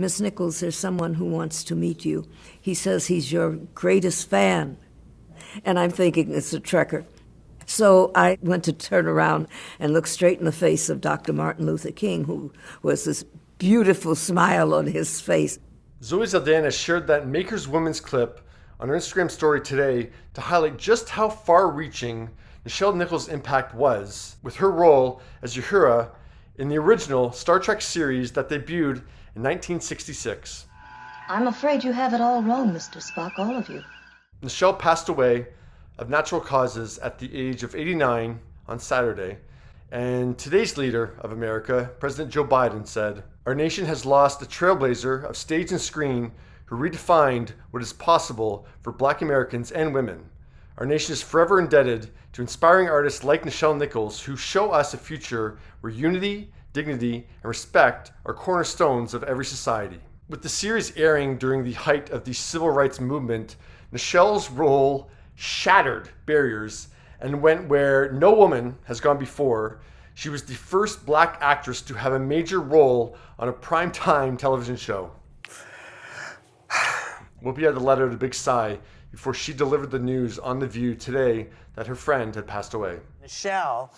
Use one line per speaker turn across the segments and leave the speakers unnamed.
Miss Nichols, there's someone who wants to meet you. He says he's your greatest fan. And I'm thinking it's a trekker. So I went to turn around and look straight in the face of Dr. Martin Luther King, who was this beautiful smile on his face.
Zoe Saldana shared that Maker's Women's clip on her Instagram story today to highlight just how far-reaching Nichelle Nichols' impact was with her role as Uhura in the original Star Trek series that debuted in 1966.
I'm afraid you have it all wrong, Mr. Spock, all of you.
Nichelle passed away of natural causes at the age of 89 on Saturday, and today's leader of America, President Joe Biden, said, "Our nation has lost a trailblazer of stage and screen who redefined what is possible for Black Americans and women. Our nation is forever indebted to inspiring artists like Nichelle Nichols who show us a future where unity, dignity, and respect are cornerstones of every society." With the series airing during the height of the civil rights movement, Nichelle's role shattered barriers and went where no woman has gone before. She was the first Black actress to have a major role on a primetime television show. Whoopi had to let out a big sigh before she delivered the news on The View today that her friend had passed away.
Nichelle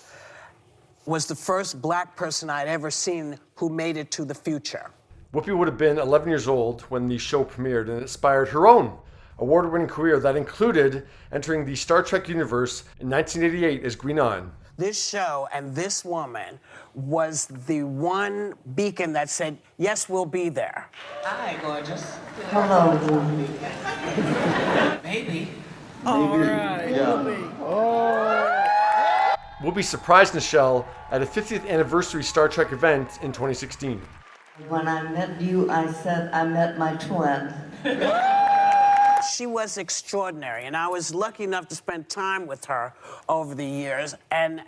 was the first Black person I'd ever seen who made it to the future.
Whoopi would have been 11 years old when the show premiered, and it inspired her own award-winning career that included entering the Star Trek universe in 1988 as Guinan.
This show and this woman was the one beacon that said, yes, we'll be there.
Hi, gorgeous.
Hello.
Maybe.
All right.
Yeah. Whoopi surprised Nichelle at a 50th anniversary Star Trek event in 2016.
When I met you, I said I met my twin.
She was extraordinary, and I was lucky enough to spend time with her over the years, and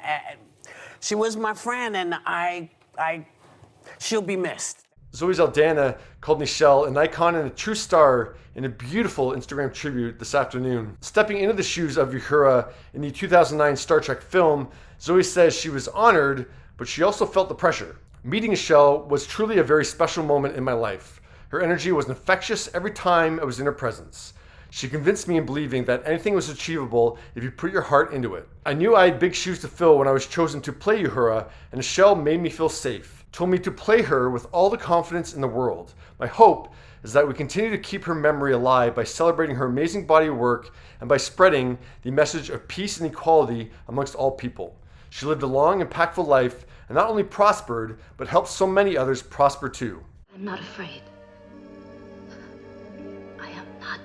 she was my friend, and she'll be missed.
Zoe Saldana called Nichelle an icon and a true star in a beautiful Instagram tribute this afternoon. Stepping into the shoes of Uhura in the 2009 Star Trek film, Zoe says she was honored, but she also felt the pressure. Meeting Nichelle was truly a very special moment in my life. Her energy was infectious every time I was in her presence. She convinced me in believing that anything was achievable if you put your heart into it. I knew I had big shoes to fill when I was chosen to play Uhura, and Nichelle made me feel safe, told me to play her with all the confidence in the world. My hope is that we continue to keep her memory alive by celebrating her amazing body of work and by spreading the message of peace and equality amongst all people. She lived a long, impactful life and not only prospered, but helped so many others prosper too.
I'm not afraid. I am not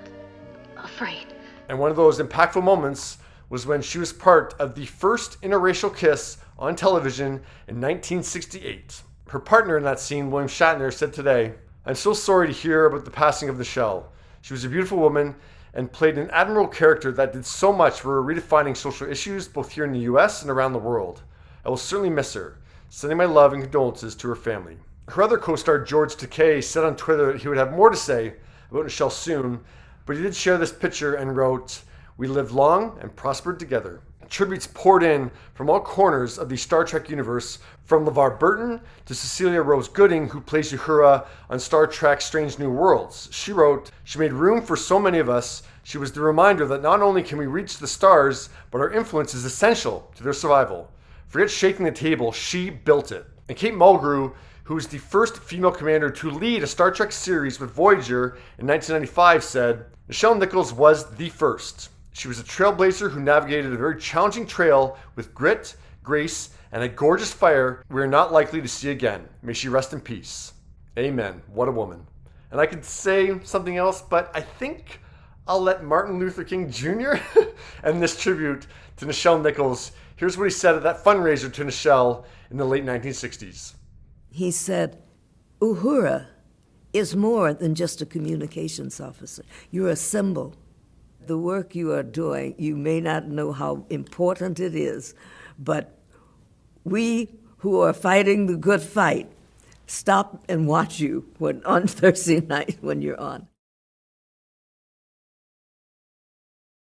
afraid.
And one of those impactful moments was when she was part of the first interracial kiss on television in 1968. Her partner in that scene, William Shatner, said today, "I'm so sorry to hear about the passing of Nichelle. She was a beautiful woman and played an admirable character that did so much for redefining social issues both here in the US and around the world. I will certainly miss her. Sending my love and condolences to her family." Her other co-star, George Takei, said on Twitter that he would have more to say about Nichelle soon, but he did share this picture and wrote, "We lived long and prospered together." Tributes poured in from all corners of the Star Trek universe, from LeVar Burton to Cecilia Rose Gooding, who plays Uhura on Star Trek Strange New Worlds. She wrote, "She made room for so many of us. She was the reminder that not only can we reach the stars, but our influence is essential to their survival. Forget shaking the table, she built it." And Kate Mulgrew, who was the first female commander to lead a Star Trek series with Voyager in 1995, said, "Nichelle Nichols was the first. She was a trailblazer who navigated a very challenging trail with grit, grace, and a gorgeous fire we are not likely to see again. May she rest in peace." Amen. What a woman. And I could say something else, but I think I'll let Martin Luther King Jr. end this tribute to Nichelle Nichols. Here's what he said at that fundraiser to Nichelle in the late 1960s.
He said, "Uhura is more than just a communications officer. You're a symbol. The work you are doing, you may not know how important it is, but we who are fighting the good fight stop and watch you on Thursday night when you're on."